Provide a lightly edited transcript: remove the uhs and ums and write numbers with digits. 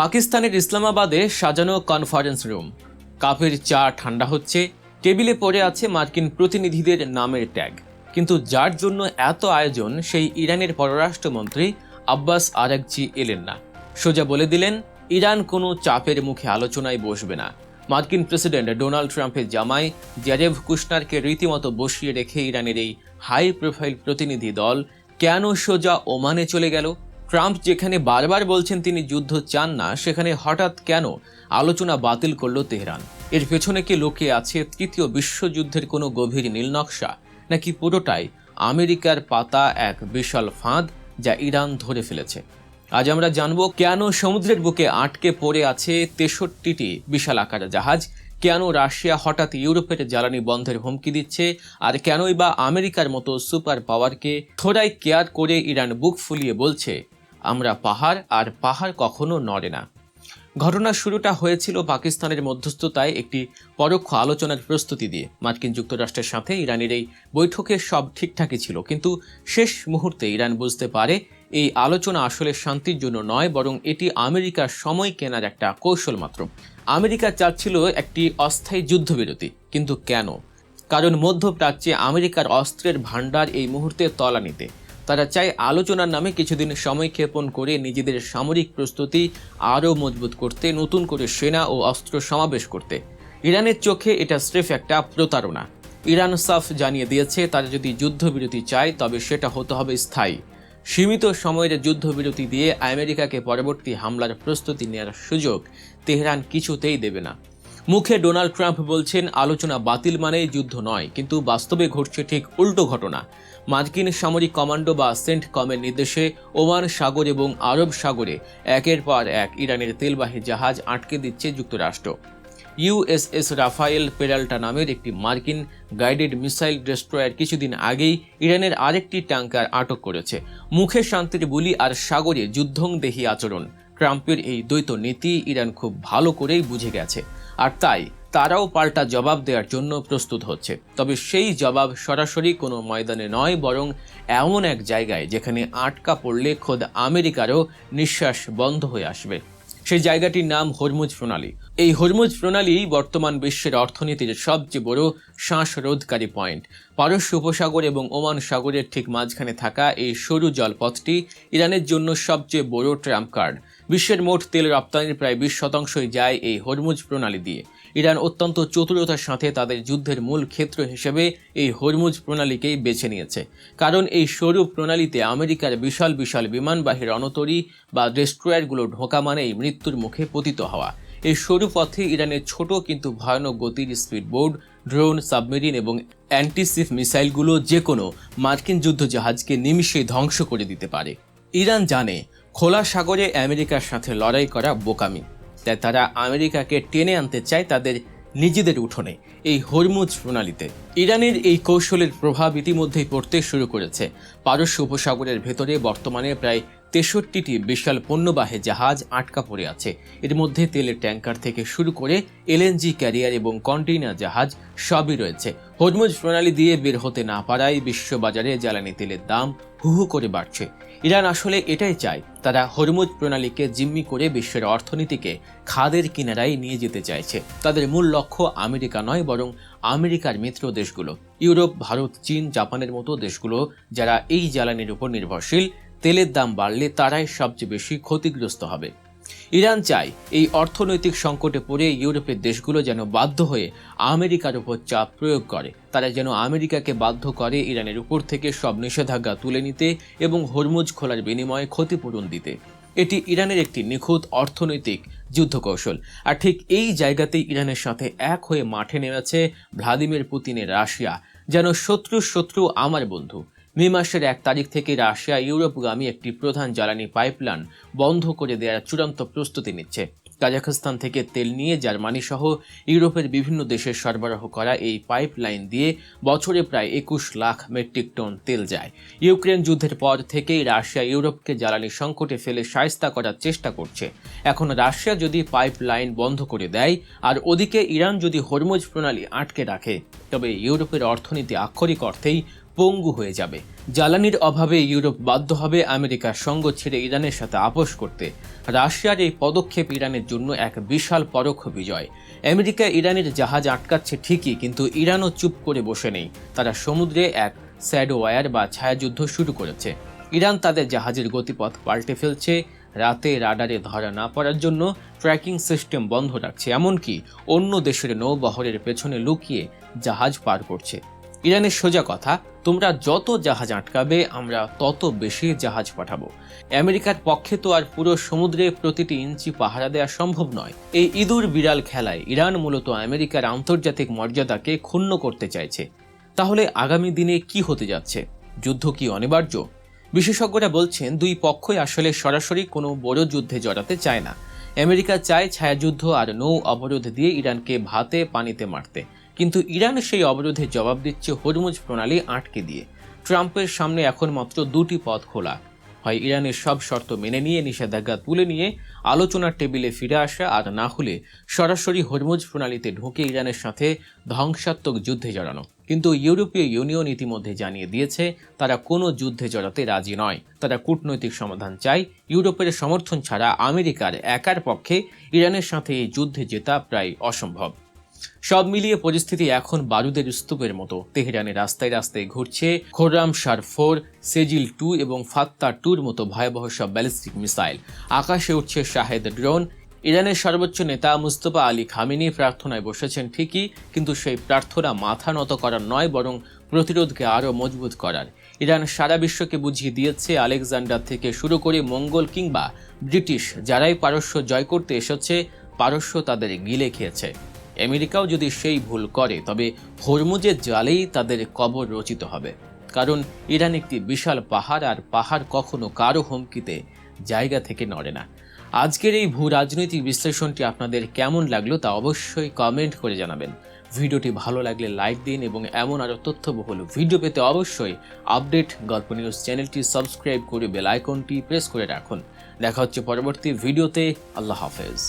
পাকিস্তানের ইসলামাবাদে সাজানো conference room, কাপের চা ঠান্ডা হচ্ছে, টেবিলে পড়ে আছে মার্কিন প্রতিনিধিদের নামের ট্যাগ। কিন্তু যার জন্য এত আয়োজন সেই ইরানের পররাষ্ট্রমন্ত্রী আব্বাস আরাগচি এলেন না। সোজা বলে দিলেন ইরান কোনো চাপের মুখে আলোচনায় বসবে না। মার্কিন প্রেসিডেন্ট ডোনাল্ড ট্রাম্পের জামাই জ্যারেভ কুশনারকে রীতিমতো বসিয়ে রেখে ইরানের এই হাই প্রোফাইল প্রতিনিধি দল কেন সোজা ওমানে চলে গেল? ট্রাম্প যেখানে বারবার বলছেন তিনি যুদ্ধ চান না, সেখানে হঠাৎ কেন আলোচনা বাতিল করল তেহরান? এর পেছনে কি লুকিয়ে আছে তৃতীয় বিশ্বযুদ্ধের কোনো গভীর নীলনকশা, নাকি পুরোটাই আমেরিকার পাতা এক বিশাল ফাঁদ যা ইরান ধরে ফেলেছে? আজ আমরা জানব কেন সমুদ্রের বুকে আটকে পড়ে আছে 63টি বিশাল আকার জাহাজ, কেন রাশিয়া হঠাৎ ইউরোপের জ্বালানি বন্ধের হুমকি দিচ্ছে, আর কেনই বা আমেরিকার মতো সুপার পাওয়ারকে থোড়াই কেয়ার করে ইরান বুক ফুলিয়ে বলছে আমরা পাহাড়, আর পাহাড় কখনো নড়ে না। ঘটনার শুরুটা হয়েছিল পাকিস্তানের মধ্যস্থতায় একটি পরোক্ষ আলোচনার প্রস্তুতি দিয়ে। মার্কিন যুক্তরাষ্ট্রের সাথে ইরানের এই বৈঠকে সব ঠিকঠাকই ছিল, কিন্তু শেষ মুহূর্তে ইরান বুঝতে পারে এই আলোচনা আসলে শান্তির জন্য নয়, বরং এটি আমেরিকার সময় কেনার একটা কৌশল মাত্র। আমেরিকা চাচ্ছিল একটি অস্থায়ী যুদ্ধবিরতি, কিন্তু কেন? কারণ মধ্যপ্রাচ্যে আমেরিকার অস্ত্রের ভাণ্ডার এই মুহূর্তে তলানিতে। তারা চায় আলোচনার নামে কিছুদিন সময় ক্ষেপণ করে নিজেদের সামরিক প্রস্তুতি আরও মজবুত করতে, নতুন করে সেনা ও অস্ত্র সমাবেশ করতে। ইরানের চোখে এটা স্রেফ একটা প্রতারণা। ইরান সাফ জানিয়ে দিয়েছে তারা যদি যুদ্ধবিরতি চায় তবে সেটা হতে হবে স্থায়ী। সীমিত সময়ের যুদ্ধবিরতি দিয়ে আমেরিকাকে পরবর্তী হামলার প্রস্তুতি নেওয়ার সুযোগ তেহরান কিছুতেই দেবে না। মুখে ডোনাল্ড ট্রাম্প বলছেন আলোচনা বাতিল মানেই যুদ্ধ নয়, কিন্তু বাস্তবে ঘটছে ঠিক উল্টো ঘটনা। মার্কিন সামরিক কমান্ডো বা সেন্ট কমের নির্দেশে ওমান সাগর এবং আরব সাগরে একের পর এক ইরানের তেলবাহী জাহাজ আটকে দিচ্ছে যুক্তরাষ্ট্র। ইউএসএস রাফায়েল পেরাল্টা নামের একটি মার্কিন গাইডেড মিসাইল ডেস্ট্রয়ার কিছুদিন আগেই ইরানের আরেকটি ট্যাঙ্কার আটক করেছে। মুখে শান্তির বুলি আর সাগরে যুদ্ধংদেহী আচরণ। ট্রাম্পের এই দ্বৈত নীতি ইরান খুব ভালো করেই বুঝে গেছে, আর তাই তারাও পাল্টা জবাব দেওয়ার জন্য প্রস্তুত হচ্ছে। তবে সেই জবাব সরাসরি কোনো ময়দানে নয়, বরং এমন এক জায়গায় যেখানে আটকা পড়লে খোদ আমেরিকারও নিঃশ্বাস বন্ধ হয়ে আসবে। সেই জায়গাটির নাম হরমুজ প্রণালী। এই হরমুজ প্রণালী বর্তমান বিশ্বের অর্থনীতির সবচেয়ে বড় শ্বাসরোধকারী পয়েন্ট। পারস্য উপসাগর এবং ওমান সাগরের ঠিক মাঝখানে থাকা এই সরু জলপথটি ইরানের জন্য সবচেয়ে বড় ট্রাম্প কার্ড। বিশ্বের মোট তেল রপ্তানির প্রায় 20% যায় এই হরমুজ প্রণালী দিয়ে। ইরান অত্যন্ত চতুরতার সাথে তাদের যুদ্ধের মূল ক্ষেত্র হিসেবে এই হরমুজ প্রণালীকেই বেছে নিয়েছে, কারণ এই সরু প্রণালীতে আমেরিকার বিশাল বিশাল বিমানবাহী রণতরী বা ডেস্ট্রয়ারগুলো ঢোকা মানেই মৃত্যুর মুখে পতিত হওয়া। এই সরু পথে ইরানের ছোট কিন্তু ভয়ানক গতির স্পিডবোট, ড্রোন, সাবমেরিন এবং অ্যান্টিশিপ মিসাইলগুলো যে কোনো মার্কিন যুদ্ধজাহাজকে নিমিষেই ধ্বংস করে দিতে পারে। ইরান জানে খোলা সাগরে আমেরিকার সাথে লড়াই করা বোকামি, তাই তারা আমেরিকাকে টেনে আনতে চায় তাদের নিজেদের উঠোনে, এই হরমুজ প্রণালীতে। ইরানের এই কৌশলের প্রভাব ইতিমধ্যেই পড়তে শুরু করেছে। পারস্য উপসাগরের ভেতরে বর্তমানে প্রায় 63টি বিশাল পণ্যবাহী জাহাজ আটকা পড়ে আছে। এর মধ্যে তেলের ট্যাঙ্কার থেকে শুরু করে এলএনজি ক্যারিয়ার এবং কন্টেইনার জাহাজ সবই রয়েছে। হরমুজ প্রণালী দিয়ে বের হতে না পারায় বিশ্ববাজারে জ্বালানি তেলের দাম হু হু করে বাড়ছে। ইরান আসলে এটাই চায়, তারা হরমুজ প্রণালীকে জিম্মি করে বিশ্বের অর্থনীতিকে খাদের কিনারায় নিয়ে যেতে চাইছে। তাদের মূল লক্ষ্য আমেরিকা নয়, বরং আমেরিকার মিত্র দেশগুলো, ইউরোপ, ভারত, চীন, জাপানের মতো দেশগুলো যারা এই জ্বালানির উপর নির্ভরশীল। তেলের দাম বাড়লে তারাই সবচেয়ে বেশি ক্ষতিগ্রস্ত হবে। ইরান চায় এই অর্থনৈতিক সংকটে পড়ে ইউরোপের দেশগুলো যেন বাধ্য হয়ে আমেরিকার উপর চাপ প্রয়োগ করে। তারা যেন আমেরিকাকে বাধ্য করে ইরানের উপর থেকে সব নিষেধাজ্ঞা তুলে নিতে এবং হরমুজ খোলার বিনিময়ে ক্ষতিপূরণ দিতে। এটি ইরানের একটি নিখুঁত অর্থনৈতিক যুদ্ধ কৌশল। আর ঠিক এই জায়গাতেই ইরানের সাথে এক হয়ে মাঠে নেমেছে ভ্লাদিমির পুতিনের রাশিয়া। যেন শত্রু শত্রু আমার বন্ধু। মে মাসের 1 তারিখ থেকে রাশিয়া ইউরোপগামী একটি প্রধান জ্বালানি পাইপলাইন বন্ধ করে দেওয়ার চূড়ান্ত প্রস্তুতি নিচ্ছে। কাজাখস্তান থেকে তেল নিয়ে জার্মানি সহ ইউরোপের বিভিন্ন দেশে সরবরাহ করা এই পাইপলাইন দিয়ে বছরে প্রায় 21 লাখ মেট্রিক টন তেল যায়। ইউক্রেন যুদ্ধের পর থেকেই রাশিয়া ইউরোপকে জ্বালানি সংকটে ফেলে শায়েস্তা করার চেষ্টা করছে। এখন রাশিয়া যদি পাইপলাইন বন্ধ করে দেয় আর ওদিকে ইরান যদি হরমুজ প্রণালী আটকে রাখে, তবে ইউরোপের অর্থনীতি আক্ষরিক অর্থেই পঙ্গু হয়ে যাবে। জ্বালানির অভাবে ইউরোপ বাধ্য হবে আমেরিকার সঙ্গ ছেড়ে ইরানের সাথে আপোষ করতে। রাশিয়ার এই পদক্ষেপ ইরানের জন্য এক বিশাল পরোক্ষ বিজয়। আমেরিকা ইরানের জাহাজ আটকাচ্ছে ঠিকই, কিন্তু ইরানও চুপ করে বসে নেই। তারা সমুদ্রে এক শ্যাডো ওয়ার বা ছায়াযুদ্ধ শুরু করেছে। ইরান তাদের জাহাজের গতিপথ পাল্টে ফেলছে, রাতে রাডারে ধরা না পড়ার জন্য ট্র্যাকিং সিস্টেম বন্ধ রাখছে, এমনকি অন্য দেশের নৌবহরের পেছনে লুকিয়ে জাহাজ পার করছে। ইরানের সোজা কথা, তোমরা যত জাহাজ আটকাবে আমরা তত বেশি জাহাজ পাঠাবো। আমেরিকার পক্ষে তো আর পুরো সমুদ্রে প্রতিটি ইঞ্চি পাহারা দেওয়া সম্ভব নয়। এই ইঁদুর বিড়াল খেলায় ইরান মূলত আমেরিকার আন্তর্জাতিক মর্যাদাকে ক্ষুণ্ণ করতে চাইছে। তাহলে আগামী দিনে কি হতে যাচ্ছে? যুদ্ধ কি অনিবার্য? বিশেষজ্ঞরা বলছেন দুই পক্ষই আসলে সরাসরি কোনো বড় যুদ্ধে জড়াতে চায় না। আমেরিকা চায় ছায়াযুদ্ধ আর নৌ অবরোধ দিয়ে ইরানকে ভাতে পানিতে মারতে, কিন্তু ইরান সেই অবরোধের জবাব দিচ্ছে হরমুজ প্রণালী আটকে দিয়ে। ট্রাম্পের সামনে এখন মাত্র দুটি পথ খোলা, হয় ইরানের সব শর্ত মেনে নিয়ে নিষেধাজ্ঞা তুলে নিয়ে আলোচনার টেবিলে ফিরে আসা, আর না হলে সরাসরি হরমুজ প্রণালীতে ঢুকে ইরানের সাথে ধ্বংসাত্মক যুদ্ধে জড়ানো। কিন্তু ইউরোপীয় ইউনিয়ন ইতিমধ্যে জানিয়ে দিয়েছে তারা কোনো যুদ্ধে জড়াতে রাজি নয়। তারা কূটনৈতিক সমাধান চায়। ইউরোপের সমর্থন ছাড়া আমেরিকার একার পক্ষে ইরানের সাথে এই যুদ্ধে জেতা প্রায় অসম্ভব। সব মিলিয়ে পরিস্থিতি এখন বারুদের স্তূপের মতো। তেহরানের রাস্তায় রাস্তায় ঘুরছে খোরামশার 4, সেজিল 2 এবং ফাত্তা 2-র মতো ভয়াবহ সব ব্যালিস্টিক মিসাইল। আকাশে উঠছে শাহেদ ড্রোন। ইরানের সর্বোচ্চ নেতা মুস্তফা আলী খামেনি প্রার্থনায় বসেছেন ঠিকই, কিন্তু সেই প্রার্থনা মাথা নত করার নয়, বরং প্রতিরোধকে আরও মজবুত করার। ইরান সারা বিশ্বকে বুঝিয়ে দিয়েছে আলেকজান্ডার থেকে শুরু করে মঙ্গল কিংবা ব্রিটিশ যারাই পারস্য জয় করতে এসেছে, পারস্য তাদের গিলে খেয়েছে। আমেরিকাও যদি সেই ভুল করে তবে হরমুজের জালেই তাদের কবর রচিত হবে। কারণ ইরান একটি বিশাল পাহাড়, আর পাহাড় কখনো কারো হুমকিতে জায়গা থেকে নড়ে না। আজকের এই ভূ রাজনৈতিক বিশ্লেষণটি আপনাদের কেমন লাগলো তা অবশ্যই কমেন্ট করে জানাবেন। ভিডিওটি ভালো লাগলে লাইক দিন এবং এমন আরও তথ্যবহুল ভিডিও পেতে অবশ্যই আপডেট গল্প নিউজ চ্যানেলটি সাবস্ক্রাইব করে বেল আইকনটি প্রেস করে রাখুন। দেখা হচ্ছে পরবর্তী ভিডিওতে। আল্লাহ হাফেজ।